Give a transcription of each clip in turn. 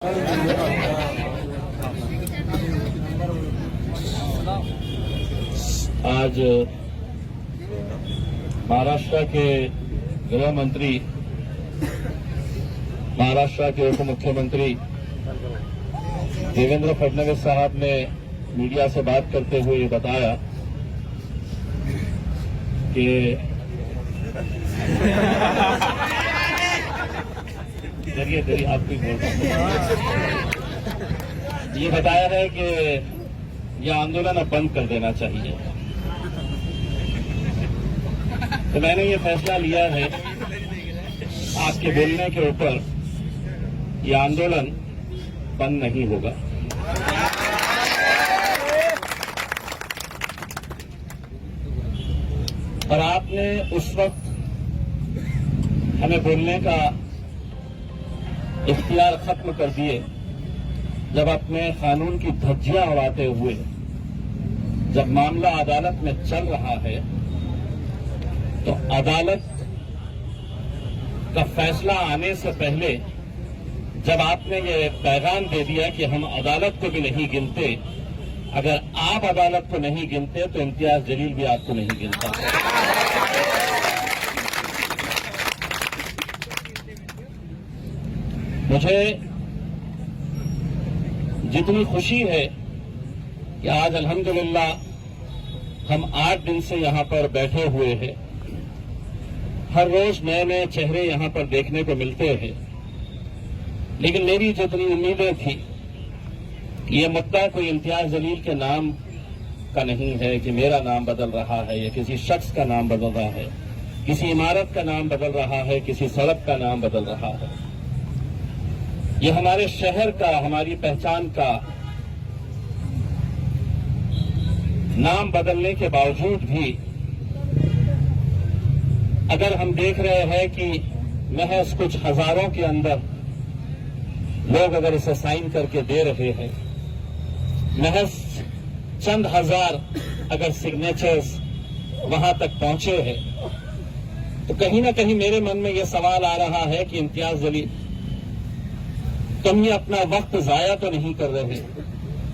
आज महाराष्ट्र के गृह मंत्री, महाराष्ट्र के उप मुख्यमंत्री देवेंद्र फडणवीस साहब ने मीडिया से बात करते हुए बताया कि चलिए आप भी बोल रहे हैं। ये बताया है कि यह आंदोलन अब बंद कर देना चाहिए। तो मैंने ये फैसला लिया है आपके बोलने के ऊपर, यह आंदोलन बंद नहीं होगा। और आपने उस वक्त हमें बोलने का इख्तियार खत्म कर दिए जब अपने कानून की धज्जियां उड़ाते हुए, जब मामला अदालत में चल रहा है तो अदालत का फैसला आने से पहले जब आपने ये पैगाम दे दिया कि हम अदालत को भी नहीं गिनते, अगर आप अदालत को नहीं गिनते तो इम्तियाज जलील भी आपको नहीं गिनता। मुझे जितनी खुशी है कि आज अल्हम्दुलिल्लाह हम 8 दिन से यहां पर बैठे हुए हैं, हर रोज नए नए चेहरे यहां पर देखने को मिलते हैं, लेकिन मेरी जितनी उम्मीदें थी कि ये मुद्दा कोई इम्तियाज जलील के नाम का नहीं है कि मेरा नाम बदल रहा है या किसी शख्स का नाम बदल रहा है, किसी इमारत का नाम बदल रहा है, किसी सड़क का नाम बदल रहा है। ये हमारे शहर का, हमारी पहचान का नाम बदलने के बावजूद भी अगर हम देख रहे हैं कि महज कुछ हजारों के अंदर लोग अगर इसे साइन करके दे रहे हैं, महज चंद हजार अगर सिग्नेचर्स वहां तक पहुंचे हैं, तो कहीं ना कहीं मेरे मन में यह सवाल आ रहा है कि इम्तियाज जलील, तुम ये अपना वक्त जाया तो नहीं कर रहे,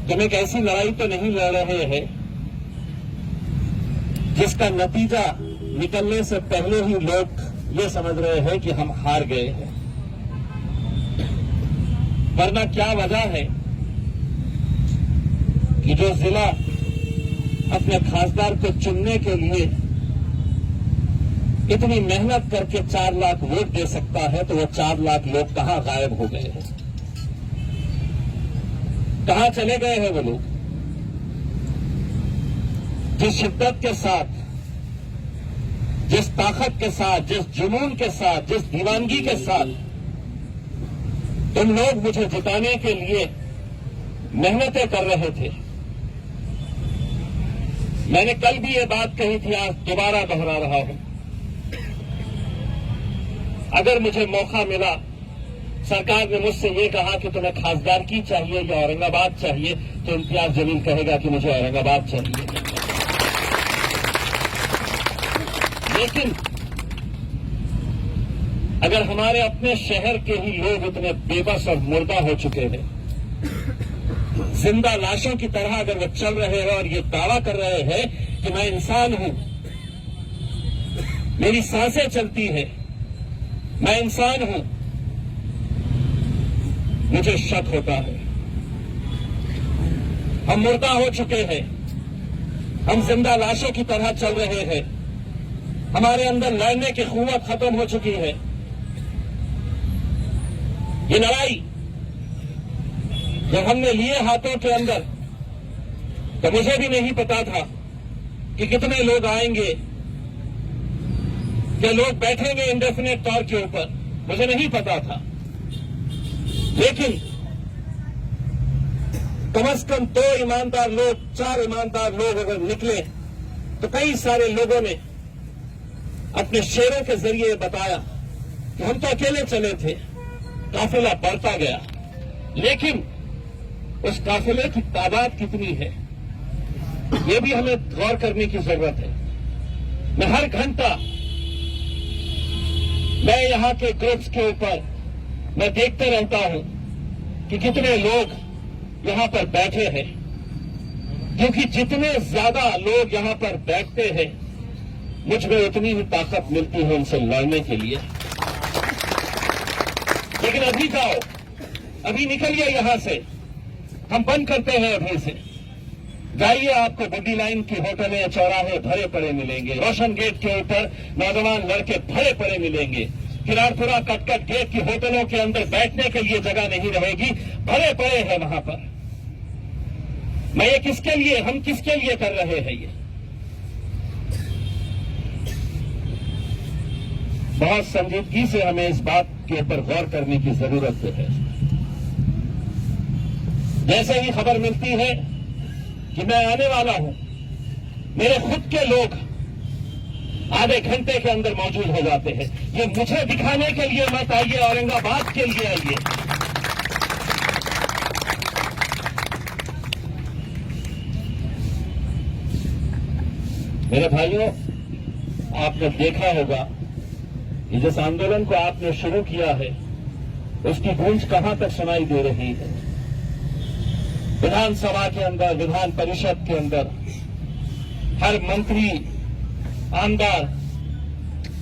तुम एक ऐसी लड़ाई तो नहीं लड़ रहे हैं जिसका नतीजा निकलने से पहले ही लोग ये समझ रहे हैं कि हम हार गए हैं। वरना क्या वजह है कि जो जिला अपने खासदार को चुनने के लिए इतनी मेहनत करके 4 लाख वोट दे सकता है, तो वो 4 लाख लोग कहां गायब हो गए हैं, कहां चले गए हैं वो लोग? जिस शिद्दत के साथ, जिस ताकत के साथ, जिस जुनून के साथ, जिस दीवानगी के साथ तुम लोग मुझे जिताने के लिए मेहनतें कर रहे थे। मैंने कल भी ये बात कही थी, आज दोबारा दोहरा रहा हूं। अगर मुझे मौका मिला, सरकार ने मुझसे ये कहा कि तुम्हें खासदारकी चाहिए या औरंगाबाद चाहिए, तो इम्तियाज जलील कहेगा कि मुझे औरंगाबाद चाहिए। लेकिन अगर हमारे अपने शहर के ही लोग इतने बेबस और मुर्दा हो चुके हैं, जिंदा लाशों की तरह अगर वो चल रहे हैं और ये दावा कर रहे हैं कि मैं इंसान हूं, मेरी सांसें चलती हैं, मैं इंसान हूं, मुझे शक होता है। हम मुर्दा हो चुके हैं, हम जिंदा लाशों की तरह चल रहे हैं, हमारे अंदर लड़ने की क़ुव्वत खत्म हो चुकी है। ये लड़ाई जब हमने लिए हाथों के अंदर, तो मुझे भी नहीं पता था कि कितने लोग आएंगे, कि लोग बैठेंगे इंडेफिनेट तौर के ऊपर, मुझे नहीं पता था। लेकिन कम से कम 2 ईमानदार लोग, 4 ईमानदार लोग अगर निकले, तो कई सारे लोगों ने अपने शेरों के जरिए बताया कि हम तो अकेले चले थे, काफिला बढ़ता गया, लेकिन उस काफिले की तादाद कितनी है, ये भी हमें गौर करने की जरूरत है। मैं हर घंटा मैं यहां के ग्रुप्स के ऊपर मैं देखते रहता हूं कि कितने लोग यहां पर बैठे हैं, क्योंकि जितने ज्यादा लोग यहां पर बैठते हैं मुझ में उतनी ही ताकत मिलती है उनसे लड़ने के लिए। लेकिन अभी जाओ, अभी निकलिए यहां से, हम बंद करते हैं अभी से। जाइए, आपको बुड्डी लाइन की होटलें, चौराहे भरे पड़े मिलेंगे। रोशन गेट के ऊपर नौजवान लड़के भरे पड़े मिलेंगे। किरारपुरा कटकट गेट की होटलों के अंदर बैठने के लिए जगह नहीं रहेगी, भरे पड़े हैं वहां पर। मैं ये किसके लिए, हम किसके लिए कर रहे हैं ये? बहुत संजीदगी से हमें इस बात के ऊपर गौर करने की जरूरत है। जैसे ही खबर मिलती है कि मैं आने वाला हूं, मेरे खुद के लोग आधे घंटे के अंदर मौजूद हो जाते हैं। ये मुझे दिखाने के लिए मत आइए, औरंगाबाद के लिए आइए। मेरे भाइयों, आपने देखा होगा कि जिस आंदोलन को आपने शुरू किया है उसकी गूंज कहां तक सुनाई दे रही है। विधानसभा के अंदर, विधान परिषद के अंदर हर मंत्री, आमदार,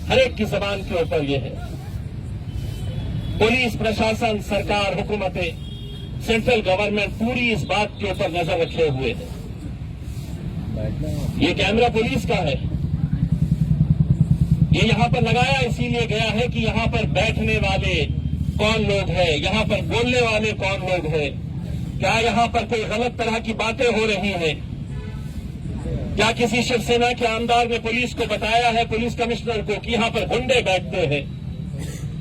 हर एक की जबान के ऊपर यह है। पुलिस प्रशासन, सरकार, हुकूमतें, सेंट्रल गवर्नमेंट पूरी इस बात के ऊपर नजर रखे हुए है। ये कैमरा पुलिस का है, ये यहां पर लगाया इसीलिए गया है कि यहां पर बैठने वाले कौन लोग हैं, यहां पर बोलने वाले कौन लोग हैं, क्या यहां पर कोई गलत तरह की बातें हो रही हैं, क्या किसी शिवसेना के आमदार ने पुलिस को बताया है, पुलिस कमिश्नर को, कि यहां पर गुंडे बैठते हैं,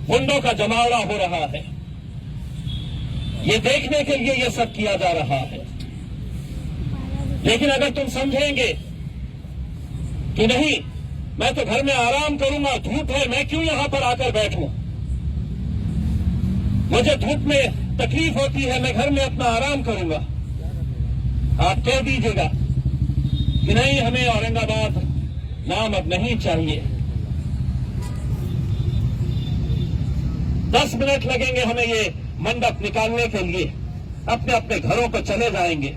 गुंडों का जमावड़ा हो रहा है। ये देखने के लिए ये सब किया जा रहा है। लेकिन अगर तुम समझेंगे कि नहीं, मैं तो घर में आराम करूंगा, धूप है, मैं क्यों यहां पर आकर बैठूं, मुझे धूप में तकलीफ होती है, मैं घर में अपना आराम करूंगा, आप कह दीजिएगा कि नहीं, हमें औरंगाबाद नाम अब नहीं चाहिए। 10 मिनट लगेंगे हमें ये मंडप निकालने के लिए, अपने अपने घरों को चले जाएंगे।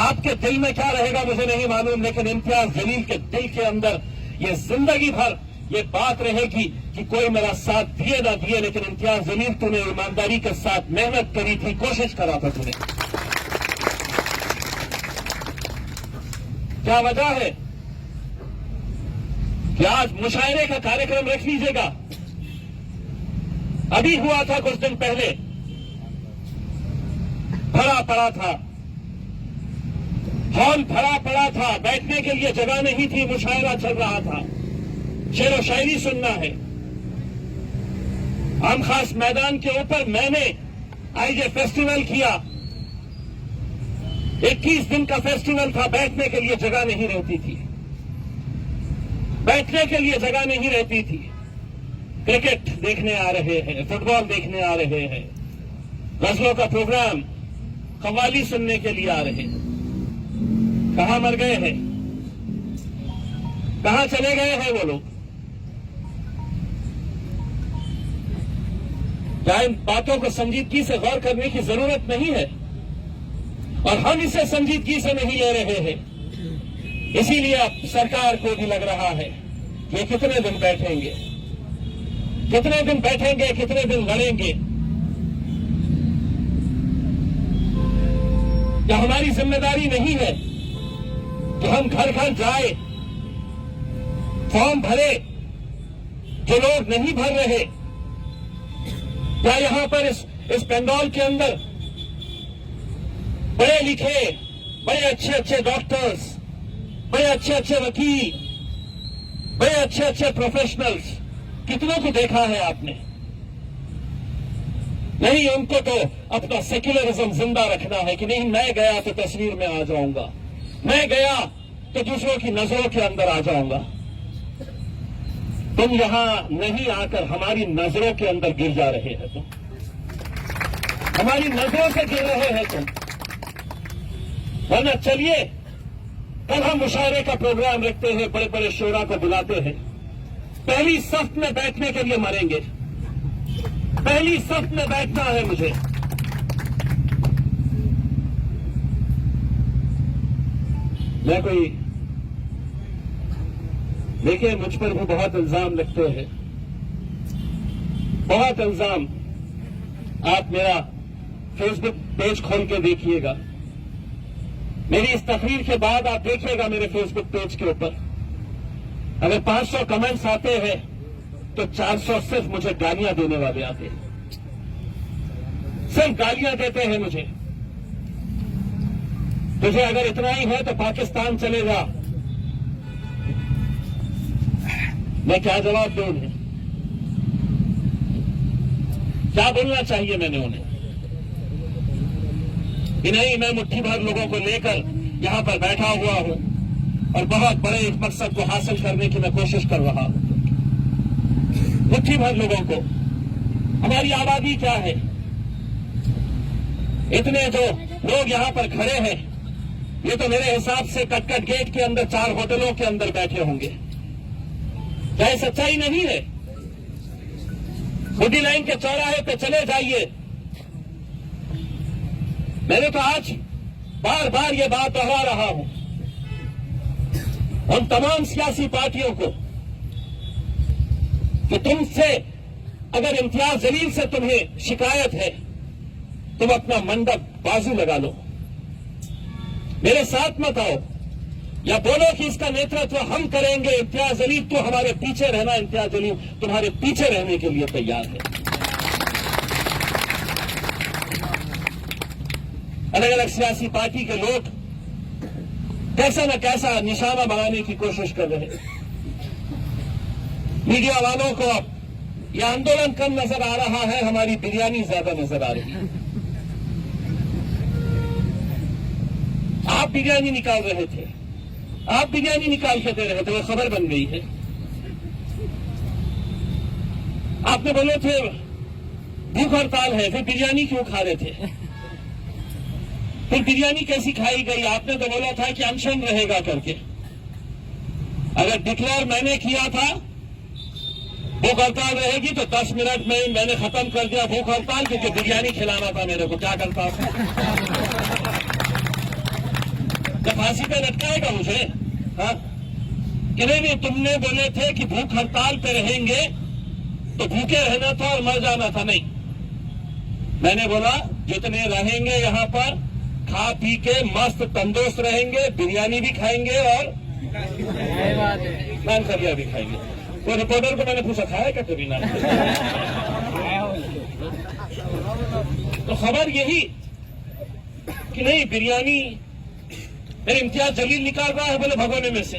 आपके दिल में क्या रहेगा मुझे नहीं मालूम, लेकिन इम्तियाज जलील के दिल के अंदर ये जिंदगी भर ये बात रहेगी कि कोई मेरा साथ दिए ना दिए, लेकिन इम्तियाज जलील, तूने ईमानदारी के साथ मेहनत करी थी, कोशिश करा था तूने। क्या वजह है कि आज मुशायरे का कार्यक्रम रख लीजिएगा। अभी हुआ था कुछ दिन पहले, भरा पड़ा था, हॉल भरा पड़ा था, बैठने के लिए जगह नहीं थी, मुशायरा चल रहा था, शेर व शायरी सुनना है। आम खास मैदान के ऊपर मैंने आईजे फेस्टिवल किया, 21 दिन का फेस्टिवल था, बैठने के लिए जगह नहीं रहती थी, बैठने के लिए जगह नहीं रहती थी। क्रिकेट देखने आ रहे हैं, फुटबॉल देखने आ रहे हैं, गजलों का प्रोग्राम, कव्वाली सुनने के लिए आ रहे हैं। कहां मर गए हैं, कहां चले गए हैं वो लोग? क्या इन बातों को संजीदगी से गौर करने की जरूरत नहीं है? और हम इसे संजीदगी से नहीं ले रहे हैं, इसीलिए अब सरकार को भी लग रहा है कि ये कितने दिन बैठेंगे, कितने दिन बैठेंगे, कितने दिन लड़ेंगे। क्या हमारी जिम्मेदारी नहीं है कि हम घर घर जाए, फॉर्म भरे, जो लोग नहीं भर रहे? क्या यहां पर इस पेंडॉल के अंदर बड़े लिखे, बड़े अच्छे अच्छे डॉक्टर्स, बड़े अच्छे अच्छे वकील, बड़े अच्छे अच्छे प्रोफेशनल्स, कितनों को देखा है आपने? नहीं, उनको तो अपना सेक्युलरिज्म जिंदा रखना है कि नहीं, मैं गया तो तस्वीर में आ जाऊंगा, मैं गया तो दूसरों की नजरों के अंदर आ जाऊंगा। तुम यहां नहीं आकर हमारी नजरों के अंदर गिर जा रहे हैं, तुम हमारी नजरों से गिर रहे हैं तुम। वरना चलिए, कल हम मुशायरे का प्रोग्राम रखते हैं, बड़े बड़े शोरा को बुलाते हैं, पहली सफ में बैठने के लिए मरेंगे, पहली सफ में बैठना है मुझे। मैं कोई, देखिए मुझ पर भी बहुत इल्जाम लगते हैं, बहुत इल्जाम। आप मेरा फेसबुक पेज खोल के देखिएगा, मेरी इस तकरीर के बाद आप देखिएगा मेरे फेसबुक पेज के ऊपर अगर 500 कमेंट्स आते हैं तो 400 सिर्फ मुझे गालियां देने वाले आते हैं, सिर्फ गालियां देते हैं मुझे। तुझे अगर इतना ही है तो पाकिस्तान चले जा। मैं क्या जवाब दूं उन्हें, क्या बोलना चाहिए मैंने उन्हें कि नहीं, मैं मुट्ठी भर लोगों को लेकर यहां पर बैठा हुआ हूं और बहुत बड़े एक मकसद को हासिल करने की मैं कोशिश कर रहा हूं। मुट्ठी भर लोगों को, हमारी आबादी क्या है, इतने जो लोग यहां पर खड़े हैं, ये तो मेरे हिसाब से कटकट गेट के अंदर 4 होटलों के अंदर बैठे होंगे। क्या ये सच्चाई नहीं है? खुदी लाइन के चौराहे पे चले जाइए। मैंने तो आज बार बार ये बात दोहरा रहा हूं उन तमाम सियासी पार्टियों को कि तुमसे अगर इम्तियाज जलील से तुम्हें शिकायत है, तुम अपना मंडप बाजू लगा लो, मेरे साथ मत आओ, या बोलो कि इसका नेतृत्व हम करेंगे, इम्तियाज जलील तो हमारे पीछे रहना, इम्तियाज जलील तुम्हारे पीछे रहने के लिए तैयार है। अलग अलग सियासी पार्टी के लोग कैसा न कैसा निशाना बनाने की कोशिश कर रहे हैं। मीडिया वालों को अब यह आंदोलन कम नजर आ रहा है, हमारी बिरयानी ज्यादा नजर आ रही है। आप बिरयानी निकाल रहे थे, आप बिरयानी निकाल के दे रहे थे, वो खबर बन गई है। आपने बोले थे भूख हड़ताल है, फिर बिरयानी क्यों खा रहे थे? फिर बिरयानी कैसी खाई गई? आपने तो बोला था कि अनशन रहेगा करके। अगर डिक्लेयर मैंने किया था भूख हड़ताल रहेगी तो 10 मिनट में मैंने खत्म कर दिया भूख हड़ताल, क्योंकि बिरयानी खिलाना था मेरे को। क्या करता था? जब फांसी पे लटकाएगा मुझे, हाँ कि नहीं, तुमने बोले थे कि भूख हड़ताल पे रहेंगे तो भूखे रहना था और मर जाना था। नहीं, मैंने बोला जितने रहेंगे यहां पर खा पी के मस्त तंदुरुस्त रहेंगे, बिरयानी भी खाएंगे और नान खरिया भी खाएंगे। तो रिपोर्टर को मैंने पूछा खाया क्या कभी नान? तो खबर यही कि नहीं, बिरयानी मेरे इम्तियाज जलील निकाल रहा है बोले भगोने में से।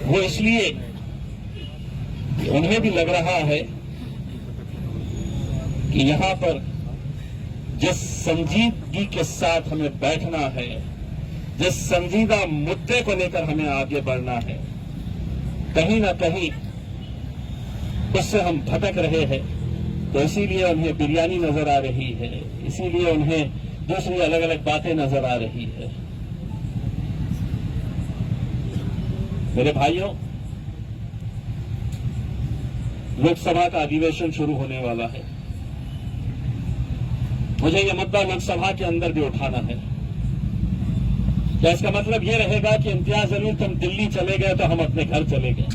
वो इसलिए कि उन्हें भी लग रहा है कि यहां पर जिस संजीदगी के साथ हमें बैठना है, जिस संजीदा मुद्दे को लेकर हमें आगे बढ़ना है, कहीं ना कहीं उससे हम भटक रहे हैं। तो इसीलिए उन्हें बिरयानी नजर आ रही है, इसीलिए उन्हें दूसरी अलग अलग बातें नजर आ रही है। मेरे भाइयों, लोकसभा का अधिवेशन शुरू होने वाला है। मुझे यह मुद्दा लोकसभा के अंदर भी उठाना है। क्या इसका मतलब यह रहेगा कि इम्तियाज जलील तुम दिल्ली चले गए तो हम अपने घर चले गए?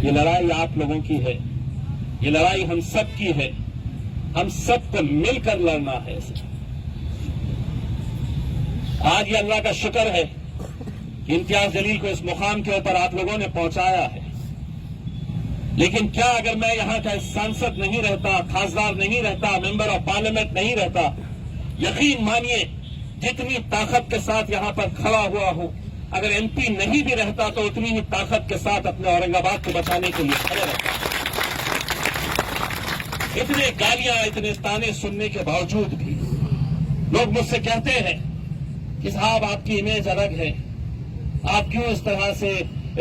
ये लड़ाई आप लोगों की है, ये लड़ाई हम सब की है, हम सबको मिलकर लड़ना है। आज ये अल्लाह का शुक्र है कि इम्तियाज जलील को इस मुकाम के ऊपर आप लोगों ने पहुंचाया है। लेकिन क्या अगर मैं यहां का सांसद नहीं रहता, खासदार नहीं रहता, मेंबर ऑफ पार्लियामेंट नहीं रहता, यकीन मानिए जितनी ताकत के साथ यहां पर खड़ा हुआ हूं, अगर एमपी नहीं भी रहता तो उतनी ही ताकत के साथ अपने औरंगाबाद को बचाने के लिए खड़े रहता। इतने गालियां, इतने ताने सुनने के बावजूद भी लोग मुझसे कहते हैं कि साहब आपकी इमेज अलग है, आप क्यों इस तरह से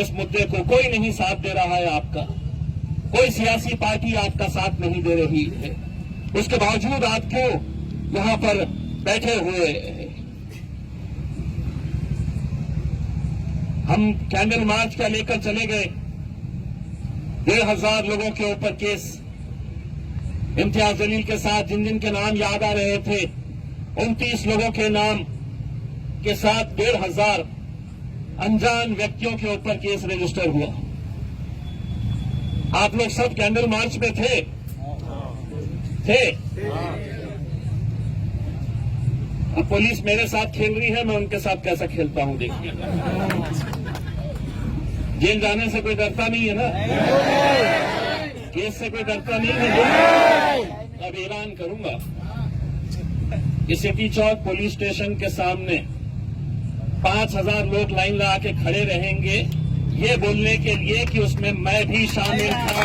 इस मुद्दे को, कोई नहीं साथ दे रहा है आपका, कोई सियासी पार्टी आपका साथ नहीं दे रही है, उसके बावजूद आप क्यों यहां पर बैठे हुए हैं? हम कैंडल मार्च का लेकर चले गए, 1,500 लोगों के ऊपर केस, इम्तियाज जलील के साथ जिन जिन के नाम याद आ रहे थे 29 लोगों के नाम के साथ 1,500 अनजान व्यक्तियों के ऊपर केस रजिस्टर हुआ। आप लोग सब कैंडल मार्च में थे? अब पुलिस मेरे साथ खेल रही है, मैं उनके साथ कैसा खेलता हूं देखिए। जेल जाने से कोई डरता नहीं है ना, केस से कोई डरता नहीं है। अब ऐलान करूंगा कि सिटी चौक पुलिस स्टेशन के सामने 5,000 लोग लाइन लगा के खड़े रहेंगे, ये बोलने के लिए कि उसमें मैं भी शामिल था।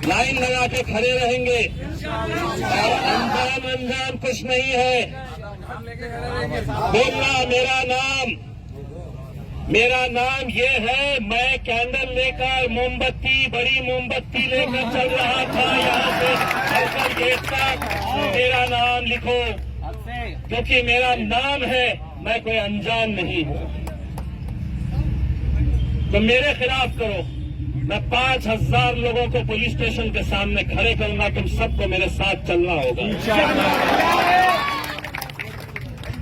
लाइन लगा के खड़े रहेंगे और अनजान कुछ नहीं है। बोलना मेरा नाम ये है। मैं कैंडल लेकर बड़ी मोमबत्ती लेकर चल रहा था यहाँ से लेकर गेट तक। मेरा नाम लिखो, क्योंकि मेरा नाम है, मैं कोई अनजान नहीं हूं। तो मेरे खिलाफ करो, मैं 5,000 लोगों को पुलिस स्टेशन के सामने खड़े करूंगा। तुम सबको मेरे साथ चलना होगा।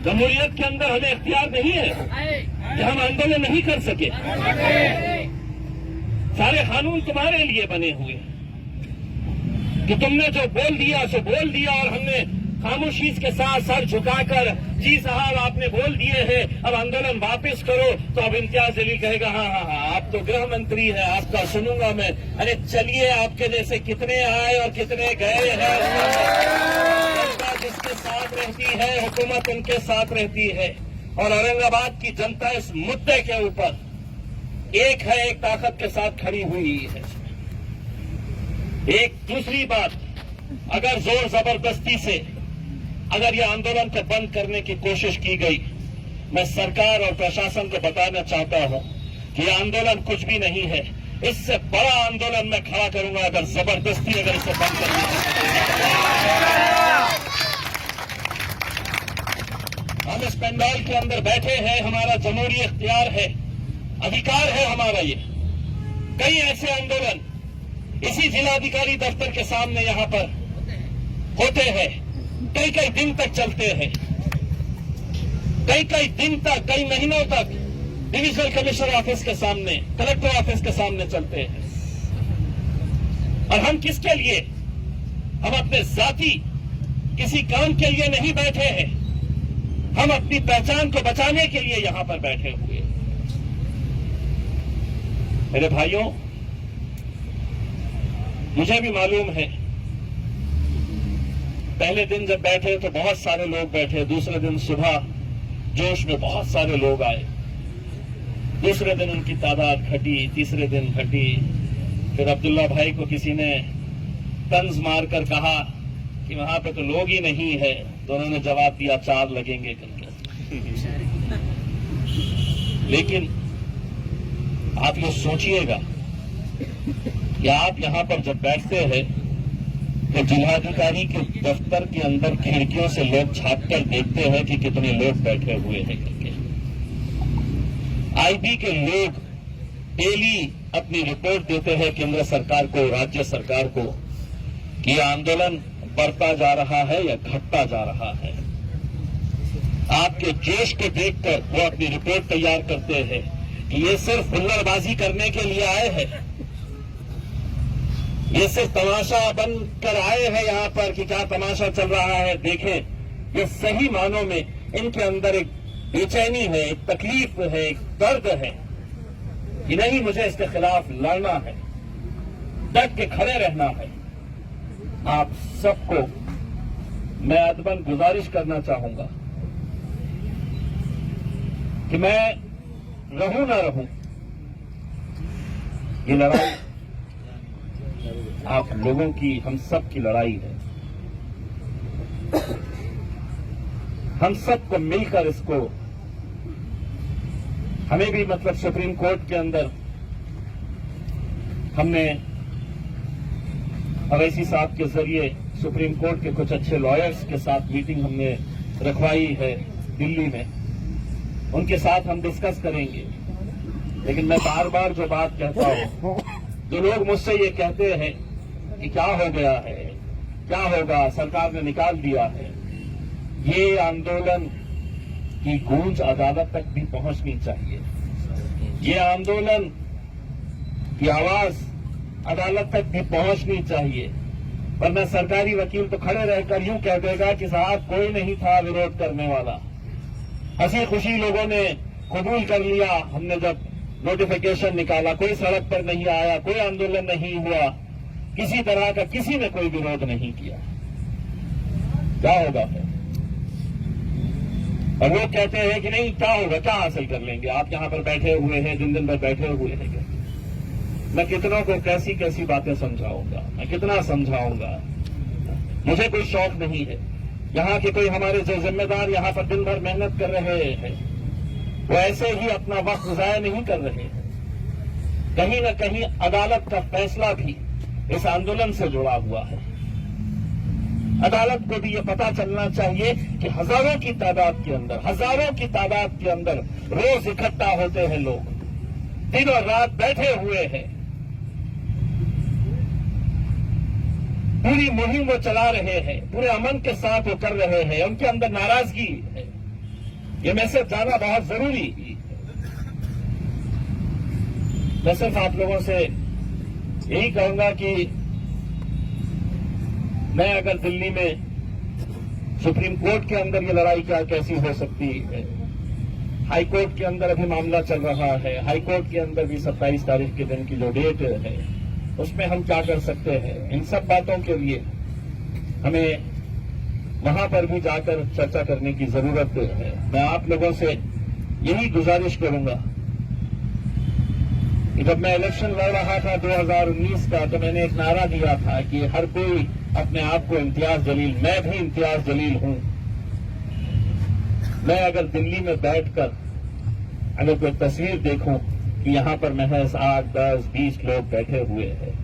जमहूरियत के अंदर हमें इख्तियार नहीं है कि हम आंदोलन नहीं कर सके। सारे कानून तुम्हारे लिए बने हुए कि तुमने जो बोल दिया और हमने खामोशी के साथ सर झुकाकर जी साहब आपने बोल दिए हैं, अब आंदोलन वापस करो। तो अब इम्तियाज जलील कहेगा हाँ, आप तो गृह मंत्री हैं, आपका सुनूंगा मैं। अरे चलिए, आपके जैसे कितने आए और कितने गए हैं। जनता जिसके साथ रहती है, हुकूमत उनके साथ रहती है। और औरंगाबाद की जनता इस मुद्दे के ऊपर एक ताकत के साथ खड़ी हुई है। एक दूसरी बात, अगर जोर जबरदस्ती से अगर यह आंदोलन को बंद करने की कोशिश की गई, मैं सरकार और प्रशासन को बताना चाहता हूं कि यह आंदोलन कुछ भी नहीं है। इससे बड़ा आंदोलन मैं खड़ा करूंगा अगर जबरदस्ती इसे बंद करना है। हम इस पंडाल के अंदर बैठे हैं, हमारा जमहूरी इख्तियार है, अधिकार है हमारा। ये कई ऐसे आंदोलन इसी जिलाधिकारी दफ्तर के सामने यहां पर होते हैं, कई दिन तक चलते हैं, कई दिन तक, कई महीनों तक डिविजनल कमिश्नर ऑफिस के सामने, कलेक्टर ऑफिस के सामने चलते हैं। और हम किसके लिए? हम अपने जाति किसी काम के लिए नहीं बैठे हैं, हम अपनी पहचान को बचाने के लिए यहां पर बैठे हुए। मेरे भाइयों, मुझे भी मालूम है, पहले दिन जब बैठे तो बहुत सारे लोग बैठे, दूसरे दिन सुबह जोश में बहुत सारे लोग आए, दूसरे दिन उनकी तादाद घटी, तीसरे दिन घटी। फिर अब्दुल्ला भाई को किसी ने तंज मारकर कहा कि वहां पे तो लोग ही नहीं है, तो उन्होंने जवाब दिया 4 लगेंगे करके। लेकिन आप ये सोचिएगा कि आप यहां पर जब बैठते हैं तो जिलाधिकारी के दफ्तर के अंदर खिड़कियों से लोग झांक कर देखते हैं कि कितने लोग बैठे हुए हैं करके। आईबी के लोग डेली अपनी रिपोर्ट देते हैं केंद्र सरकार को, राज्य सरकार को, कि आंदोलन बढ़ता जा रहा है या घटता जा रहा है। आपके जोश को देखकर वो अपनी रिपोर्ट तैयार करते हैं कि ये सिर्फ हुल्लड़बाजी करने के लिए आए हैं, ये सिर्फ तमाशा बनकर आए हैं यहाँ पर कि क्या तमाशा चल रहा है देखें। ये सही मानों में इनके अंदर एक बेचैनी है, एक तकलीफ है, एक दर्द है कि नहीं, मुझे इसके खिलाफ लड़ना है, डट के खड़े रहना है। आप सबको मैं अदबन गुजारिश करना चाहूंगा कि मैं रहूं ना रहूं, ये लड़ाई आप लोगों की, हम सब की लड़ाई है। हम सबको मिलकर इसको, हमें भी मतलब सुप्रीम कोर्ट के अंदर हमने अवैसी साहब के जरिए सुप्रीम कोर्ट के कुछ अच्छे लॉयर्स के साथ मीटिंग हमने रखवाई है दिल्ली में, उनके साथ हम डिस्कस करेंगे। लेकिन मैं बार बार जो बात कहता हूं, जो लोग मुझसे ये कहते हैं कि क्या हो गया है, क्या होगा, सरकार ने निकाल दिया है। ये आंदोलन की गूंज अदालत तक भी पहुंचनी चाहिए। ये आंदोलन की आवाज अदालत तक भी पहुंचनी चाहिए, वरना सरकारी वकील तो खड़े रहकर यूं कह देगा कि साहब कोई नहीं था विरोध करने वाला, हंसी खुशी लोगों ने कबूल कर लिया, हमने जब नोटिफिकेशन निकाला कोई सड़क पर नहीं आया, कोई आंदोलन नहीं हुआ, किसी तरह का किसी ने कोई विरोध नहीं किया। क्या होगा फिर? और लोग कहते हैं कि नहीं क्या होगा, क्या हासिल कर लेंगे, आप यहां पर बैठे हुए हैं, दिन भर बैठे हुए हैं। मैं कितनों को कैसी कैसी बातें समझाऊंगा, मैं कितना समझाऊंगा। मुझे कोई शौक नहीं है। यहाँ के कोई हमारे जो जिम्मेदार यहाँ पर दिन भर मेहनत कर रहे हैं वो ऐसे ही अपना वक्त ज़ाया नहीं कर रहे हैं। कहीं न कहीं अदालत का फैसला भी इस आंदोलन से जुड़ा हुआ है। अदालत को भी ये पता चलना चाहिए कि हजारों की तादाद के अंदर रोज इकट्ठा होते हैं लोग, दिन और रात बैठे हुए हैं, पूरी मुहिम वो चला रहे हैं, पूरे अमन के साथ वो कर रहे हैं, उनके अंदर नाराजगी है। ये मैसेज जाना बहुत जरूरी है। मैं सिर्फ आप लोगों से यही कहूंगा कि मैं अगर दिल्ली में सुप्रीम कोर्ट के अंदर ये लड़ाई क्या कैसी हो सकती है, हाई कोर्ट के अंदर अभी मामला चल रहा है, हाई कोर्ट के अंदर भी 27 तारीख के दिन की जो डेट है उसमें हम क्या कर सकते हैं, इन सब बातों के लिए हमें वहां पर भी जाकर चर्चा करने की जरूरत है। मैं आप लोगों से यही गुजारिश करूंगा कि जब मैं इलेक्शन लड़ रहा था 2019 का, तो मैंने एक नारा दिया था कि हर कोई अपने आप को इम्तियाज जलील, मैं भी इम्तियाज जलील हूं। मैं अगर दिल्ली में बैठकर अगर कोई तस्वीर देखूं कि यहां पर महज 8, 10, 20 लोग बैठे हुए हैं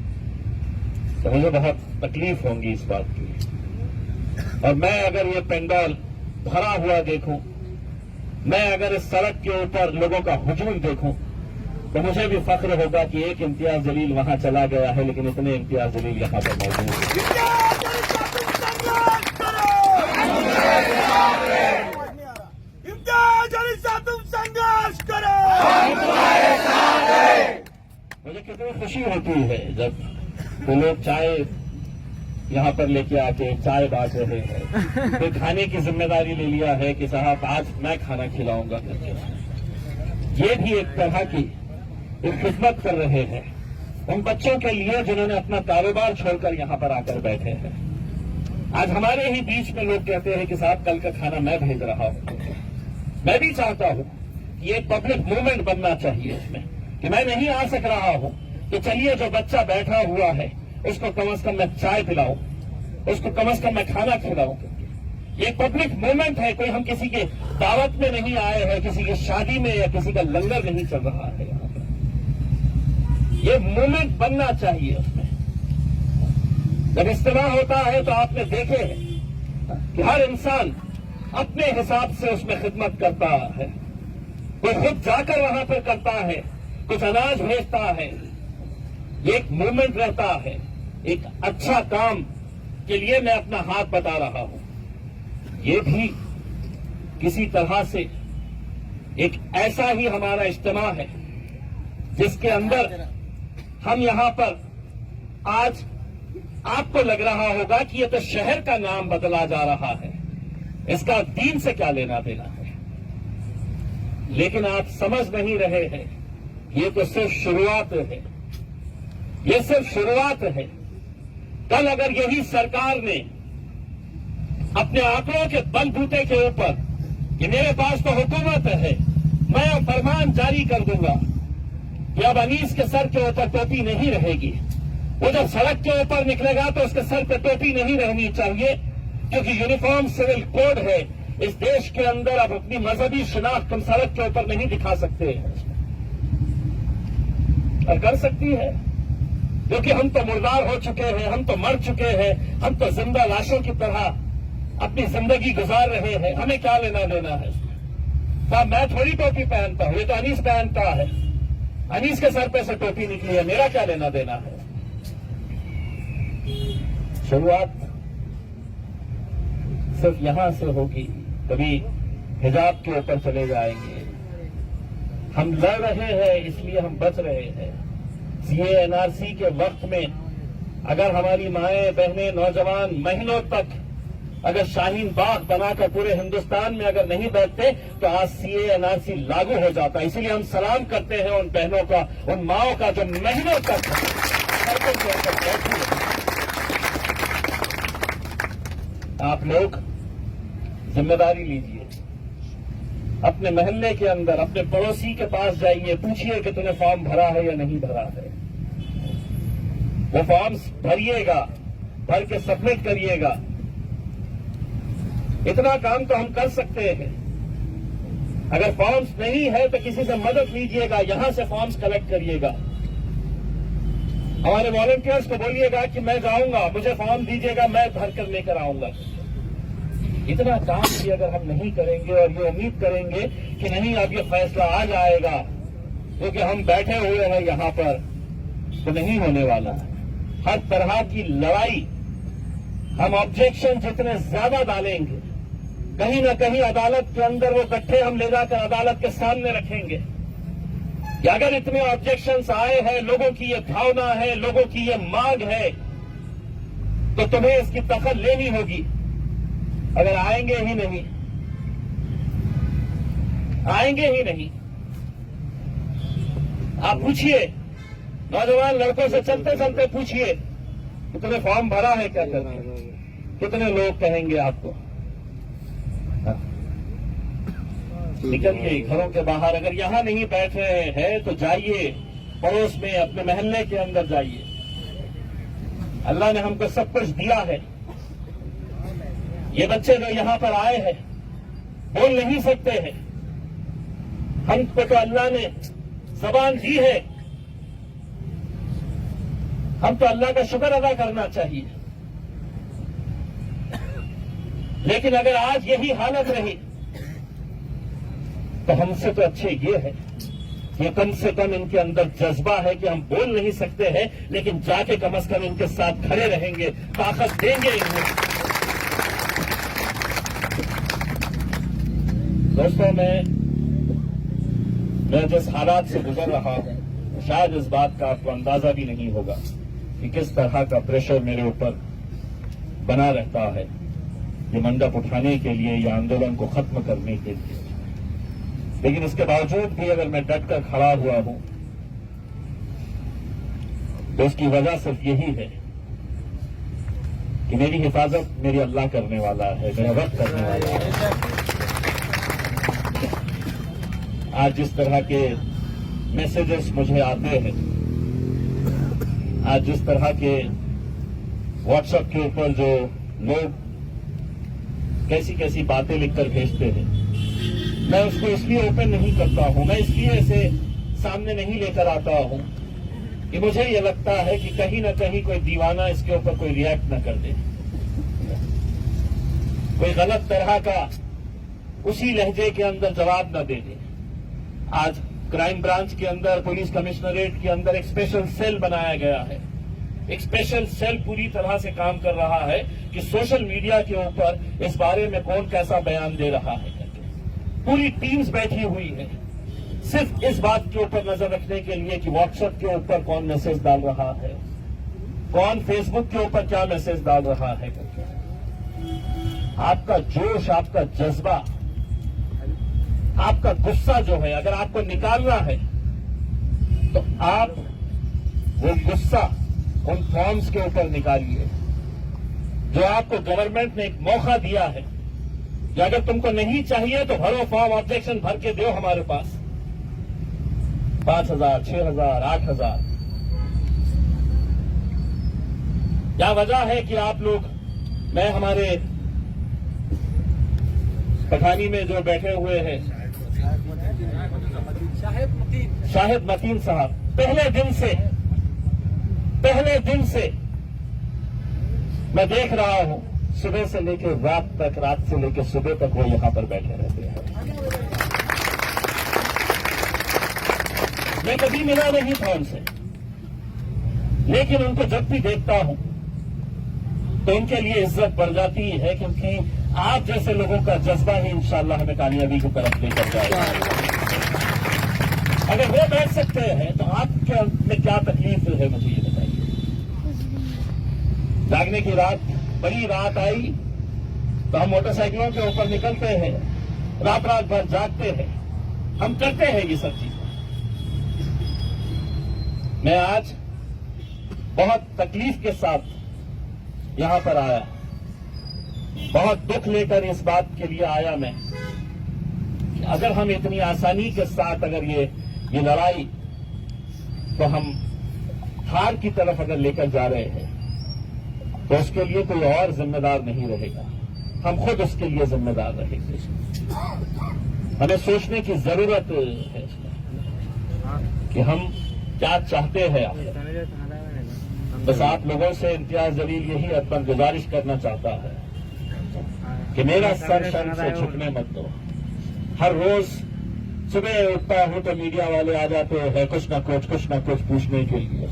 तो मुझे बहुत तकलीफ होगी इस बात की। और मैं अगर ये पंडाल भरा हुआ देखूं, मैं अगर इस सड़क के ऊपर लोगों का हुजूम देखूं, तो मुझे भी फख्र होगा कि एक इम्तियाज जलील वहां चला गया है, लेकिन इतने इम्तियाज जलील यहां पर मौजूद हैं। मुझे कितनी खुशी होती है जब वो लोग चाय यहाँ पर लेके आके चाय बांट रहे हैं, फिर खाने की जिम्मेदारी ले लिया है कि साहब आज मैं खाना खिलाऊंगा करके। ये भी एक तरह की एक खिदमत कर रहे हैं उन बच्चों के लिए जिन्होंने अपना कारोबार छोड़कर यहाँ पर आकर बैठे हैं। आज हमारे ही बीच में लोग कहते हैं कि साहब कल का खाना मैं भेज रहा हूं। मैं भी चाहता हूं कि ये पब्लिक मूवमेंट बनना चाहिए इसमें, कि मैं नहीं आ सक रहा हूं तो चलिए जो बच्चा बैठा हुआ है उसको कम से कम मैं चाय पिलाऊं, उसको कम से कम मैं खाना खिलाऊं। ये पब्लिक मूवमेंट है, कोई हम किसी के दावत में नहीं आए हैं, किसी की शादी में या किसी का लंगर नहीं चल रहा है यहाँ पर। ये मूवमेंट बनना चाहिए उसमें। जब इस्तेमाल होता है तो आपने देखे हैं कि हर इंसान अपने हिसाब से उसमें खिदमत करता है, कोई खुद जाकर वहां पर करता है, कुछ अनाज भेजता है। ये एक मूवमेंट रहता है, एक अच्छा काम के लिए मैं अपना हाथ बता रहा हूं। ये भी किसी तरह से एक ऐसा ही हमारा इज्तिमा है जिसके अंदर हम यहां पर आज आपको लग रहा होगा कि ये तो शहर का नाम बदला जा रहा है, इसका दीन से क्या लेना देना है। लेकिन आप समझ नहीं रहे हैं, ये तो सिर्फ शुरुआत है, ये सिर्फ शुरुआत है। कल अगर यही सरकार ने अपने आंकड़ों के बलबूते के ऊपर कि मेरे पास तो हुकूमत है, मैं फरमान जारी कर दूंगा कि अब अनीस के सर के ऊपर टोपी नहीं रहेगी, वो जब सड़क के ऊपर निकलेगा तो उसके सर पे टोपी नहीं रहनी चाहिए, क्योंकि यूनिफॉर्म सिविल कोड है इस देश के अंदर। अब अपनी मजहबी शिनाख्त हम सड़क के ऊपर नहीं दिखा सकते हैं, और कर सकती है क्योंकि हम तो मुर्दार हो चुके हैं, हम तो मर चुके हैं, हम तो जिंदा लाशों की तरह अपनी जिंदगी गुजार रहे हैं। हमें क्या लेना देना है? साहब मैं थोड़ी टोपी पहनता हूं, ये तो अनीस पहनता है, अनीस के सर पे से टोपी निकली है, मेरा क्या लेना देना है? शुरुआत सिर्फ यहां से होगी, कभी हिजाब के ऊपर चले जाएंगे। हम लड़ रहे हैं इसलिए हम बच रहे हैं। सीए एनआरसी के वक्त में अगर हमारी माएं बहनें नौजवान महीनों तक अगर शाहीन बाग बनाकर पूरे हिंदुस्तान में अगर नहीं बैठते तो आज सीए एनआरसी लागू हो जाता। इसीलिए हम सलाम करते हैं उन बहनों का, उन माओं का जो महीनों तक सड़कों के ऊपर बैठी है। आप लोग जिम्मेदारी लीजिए, अपने मोहल्ले के अंदर अपने पड़ोसी के पास जाइए, पूछिए कि तूने फॉर्म भरा है या नहीं भरा है। वो फॉर्म्स भरिएगा, भर के सबमिट करिएगा। इतना काम तो हम कर सकते हैं। अगर फॉर्म्स नहीं है तो किसी से मदद लीजिएगा, यहां से फॉर्म्स कलेक्ट करिएगा। हमारे वॉलंटियर्स को बोलिएगा कि मैं जाऊंगा, मुझे फॉर्म दीजिएगा, मैं भर कर लेकर आऊंगा। इतना काम भी अगर हम नहीं करेंगे और ये उम्मीद करेंगे कि नहीं अब ये फैसला आ जाएगा क्योंकि हम बैठे हुए हैं यहां पर, तो नहीं होने वाला है। हर तरह की लड़ाई हम ऑब्जेक्शन जितने ज्यादा डालेंगे, कहीं ना कहीं अदालत के अंदर वो गट्ठे हम ले जाकर अदालत के सामने रखेंगे कि अगर इतने ऑब्जेक्शंस आए हैं, लोगों की ये भावना है, लोगों की ये मांग है, तो तुम्हें इसकी दखल लेनी होगी। अगर आएंगे ही नहीं, आएंगे ही नहीं। आप पूछिए नौजवान लड़कों से, चलते चलते पूछिए कि तुमने फॉर्म भरा है क्या करके, कितने लोग कहेंगे आपको। निकलिए घरों के बाहर, अगर यहां नहीं बैठ रहे हैं तो जाइए पड़ोस में, अपने मोहल्ले के अंदर जाइए। अल्लाह ने हमको सब कुछ दिया है। ये बच्चे जो यहां पर आए हैं बोल नहीं सकते हैं, हमको तो अल्लाह ने जबान दी है, हम तो अल्लाह का शुक्र अदा करना चाहिए। लेकिन अगर आज यही हालत रही तो हमसे तो अच्छे ये है कि कम से कम इनके अंदर जज्बा है कि हम बोल नहीं सकते हैं, लेकिन जाके कम से कम इनके साथ खड़े रहेंगे, ताकत देंगे इन्हें। दोस्तों, मैं जिस हालात से गुजर रहा हूं, शायद इस बात का आपको अंदाजा भी नहीं होगा कि किस तरह का प्रेशर मेरे ऊपर बना रहता है ये मंडप उठाने के लिए या आंदोलन को खत्म करने के लिए। लेकिन इसके बावजूद भी अगर मैं डट कर खड़ा हुआ हूं तो उसकी वजह सिर्फ यही है कि मेरी हिफाजत मेरी अल्लाह करने वाला है, मेरा रब करने वाला है। आज जिस तरह के मैसेजेस मुझे आते हैं, आज जिस तरह के व्हाट्सएप के ऊपर जो लोग कैसी कैसी बातें लिखकर भेजते हैं, मैं उसको इसलिए ओपन नहीं करता हूं, मैं इसलिए इसे सामने नहीं लेकर आता हूं कि मुझे यह लगता है कि कहीं ना कहीं कोई दीवाना इसके ऊपर कोई रिएक्ट न कर दे, कोई गलत तरह का उसी लहजे के अंदर जवाब न दे दे। आज क्राइम ब्रांच के अंदर, पुलिस कमिश्नरेट के अंदर एक स्पेशल सेल बनाया गया है। एक स्पेशल सेल पूरी तरह से काम कर रहा है कि सोशल मीडिया के ऊपर इस बारे में कौन कैसा बयान दे रहा है करके पूरी टीम्स बैठी हुई है, सिर्फ इस बात के ऊपर नजर रखने के लिए कि व्हाट्सएप के ऊपर कौन मैसेज डाल रहा है, कौन फेसबुक के ऊपर क्या मैसेज डाल रहा है करके। आपका जोश, आपका जज्बा, आपका गुस्सा जो है, अगर आपको निकालना है तो आप वो गुस्सा उन फॉर्म्स के ऊपर निकालिए जो आपको गवर्नमेंट ने एक मौका दिया है कि अगर तुमको नहीं चाहिए तो भरो फॉर्म, ऑब्जेक्शन भर के दो हमारे पास। 5,000, 6,000, 8,000। क्या वजह है कि आप लोग, मैं हमारे पठानी में जो बैठे हुए हैं शाहिद मतीन साहब, पहले दिन से मैं देख रहा हूं, सुबह से लेकर रात तक, रात से लेकर सुबह तक वो यहां पर बैठे रहते हैं। मैं कभी मिला नहीं था उनसे, लेकिन उनको जब भी देखता हूं तो उनके लिए इज्जत बढ़ जाती है, क्योंकि आप जैसे लोगों का जज्बा ही इंशाअल्लाह हमें कामयाबी की तरफ लेकर जाएगा। अगर वो बैठ सकते हैं तो आपके में क्या तकलीफ है, मुझे ये बताइए। जागने की रात, बड़ी रात आई तो हम मोटरसाइकिलों के ऊपर निकलते हैं, रात रात भर जागते हैं, हम करते हैं ये सब चीजें। मैं आज बहुत तकलीफ के साथ यहां पर आया, बहुत दुख लेकर इस बात के लिए आया मैं कि अगर हम इतनी आसानी के साथ अगर ये लड़ाई तो हम हार की तरफ अगर लेकर जा रहे हैं तो उसके लिए कोई और जिम्मेदार नहीं रहेगा, हम खुद उसके लिए जिम्मेदार रहेंगे। हमें सोचने की जरूरत है कि हम क्या चाहते हैं। बस आप लोगों से इम्तियाज जलील यही अदबन गुजारिश करना चाहता है कि मेरा सर शर्म से झुकने मत दो। हर रोज सुबह उठता हूं तो मीडिया वाले आ जाते हैं कुछ ना कुछ पूछने के लिए।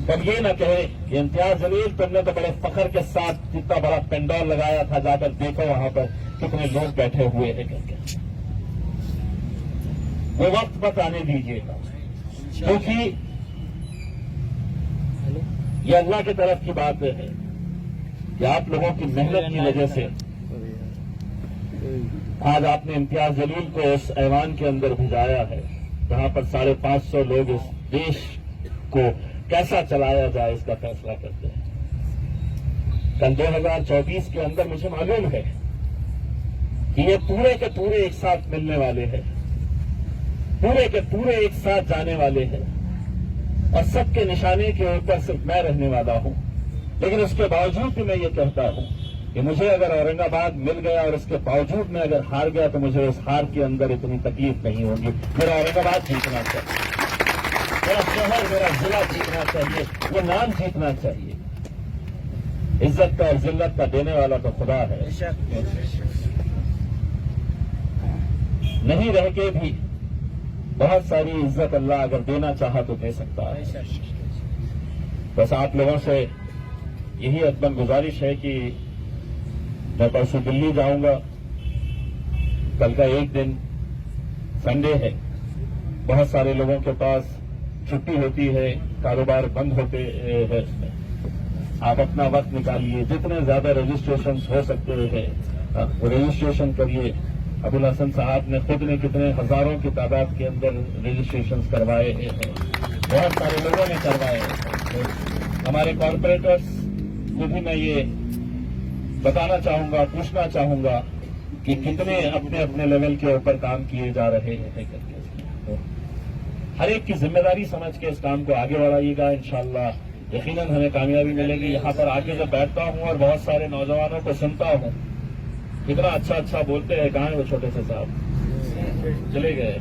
तब ये न कहे कि इम्तियाज जलील तुमने तो बड़े फखर के साथ इतना बड़ा पेंडॉल लगाया था, जाकर देखो वहां पर कितने लोग बैठे हुए हैं करके। वो वक्त मत आने दीजिएगा, क्योंकि ये अल्लाह की तरफ की बात है कि आप लोगों की मेहनत की वजह से आज आपने इम्तियाज जलील को उस ऐवान के अंदर भिजाया है जहां पर 550 लोग इस देश को कैसा चलाया जाए इसका फैसला करते हैं। कल 2024 के अंदर मुझे मालूम है कि ये पूरे के पूरे एक साथ मिलने वाले हैं, पूरे के पूरे एक साथ जाने वाले हैं और सबके निशाने के ऊपर सिर्फ मैं रहने वाला हूं। लेकिन उसके बावजूद भी मैं ये कहता हूं कि मुझे अगर औरंगाबाद मिल गया और इसके बावजूद मैं अगर हार गया तो मुझे उस हार के अंदर इतनी तकलीफ नहीं होगी। मेरा औरंगाबाद जीतना चाहिए, मेरा शहर, मेरा जिला जीतना चाहिए, वो नाम जीतना चाहिए। इज्जत का और जिल्लत का देने वाला तो खुदा है। नहीं रह के भी बहुत सारी इज्जत अल्लाह अगर देना चाहा तो दे सकता है। बस आप लोगों से यही अदबन गुजारिश है कि मैं परसों दिल्ली जाऊंगा। कल का एक दिन संडे है, बहुत सारे लोगों के पास छुट्टी होती है, कारोबार बंद होते हैं। आप अपना वक्त निकालिए, जितने ज्यादा रजिस्ट्रेशन हो सकते हैं वो रजिस्ट्रेशन करिए। अबुल हसन साहब ने खुद ने कितने हजारों की तादाद के अंदर रजिस्ट्रेशन करवाए हैं, बहुत सारे लोगों ने करवाए हैं। हमारे कॉर्पोरेटर्स को भी मैं ये बताना चाहूंगा, पूछना चाहूंगा कि कितने अपने अपने लेवल के ऊपर काम किए जा रहे हैं करके। तो हर एक की जिम्मेदारी समझ के इस काम को आगे बढ़ाइएगा। इंशाअल्लाह यकीनन हमें कामयाबी मिलेगी। यहाँ पर आके जब बैठता हूँ और बहुत सारे नौजवानों को सुनता हूँ, कितना अच्छा बोलते हैं। कहाँ है वो छोटे से साहब, चले गए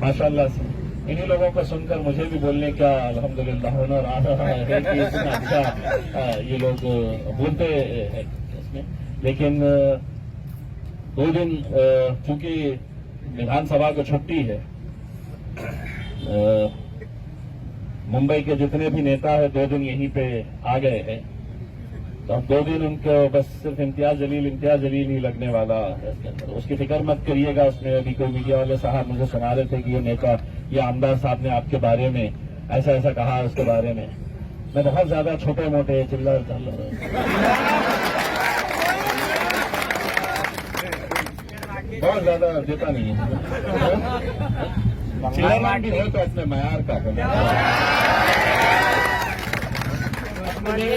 माशाअल्लाह से। इन्हीं लोगों को सुनकर मुझे भी बोलने का अल्हम्दुलिल्लाह हुनर आ रहा है कि इतना अच्छा ये लोग बोलते हैं इसमें। लेकिन 2 दिन चूंकि विधानसभा को छुट्टी है, मुंबई के जितने भी नेता है 2 दिन यहीं पे आ गए हैं, तो हम 2 दिन उनको बस सिर्फ इम्तियाज जलील ही लगने वाला है इसके अंदर। उसकी फिक्र मत करिएगा। उसमें अभी कोई मीडिया वाले साहब मुझे सुना रहे थे कि ये नेता, ये आमदार साहब ने आपके बारे में ऐसा कहा। उसके बारे में मैं बहुत ज्यादा छोटे मोटे चिल्लर बहुत ज्यादा देता नहीं है। चिल्लर भी हो तो अपने मयार का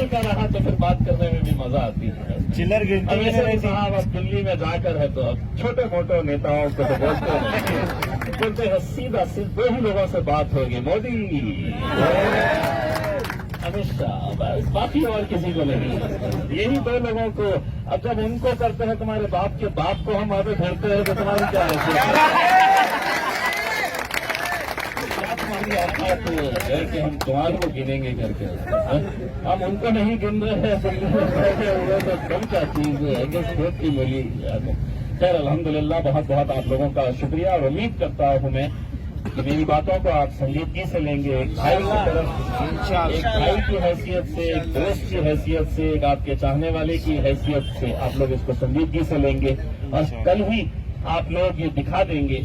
का रहा तो फिर बात करने में भी मजा आती है। चिल्लर गिनती साहब अब दिल्ली में जाकर है तो अब छोटे मोटे नेताओं को तो बोलते हैं सीधा सिर्फ 2 ही लोगों से बात होगी, मोदी, अमित शाह, बस बाकी और किसी को नहीं। यही 2 लोगों को। अब जब उनको करते हैं तुम्हारे बाप के बाप को हम आगे घेरते हैं तो तुम्हारी क्या है कि हम तुम्हारे को गिनेंगे करके। हम उनको नहीं गिन रहे हैं तो कम क्या चीज है कि स्पोर्ट की बोली। खैर अल्हम्दुलिल्लाह बहुत बहुत आप लोगों का शुक्रिया और उम्मीद करता हूं मैं कि मेरी बातों को आप संजीदगी से लेंगे, एक भाई की तरफ, एक भाई की हैसियत से, एक दोस्त की हैसियत से, एक आपके चाहने वाले की हैसियत से आप लोग इसको संजीदगी से लेंगे और कल ही आप लोग ये दिखा देंगे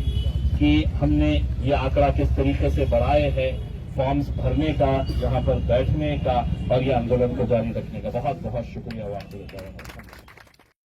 कि हमने ये आंकड़ा किस तरीके से बढ़ाए है, फॉर्म्स भरने का, यहाँ पर बैठने का और ये आंदोलन को जारी रखने का। बहुत बहुत शुक्रिया आपको।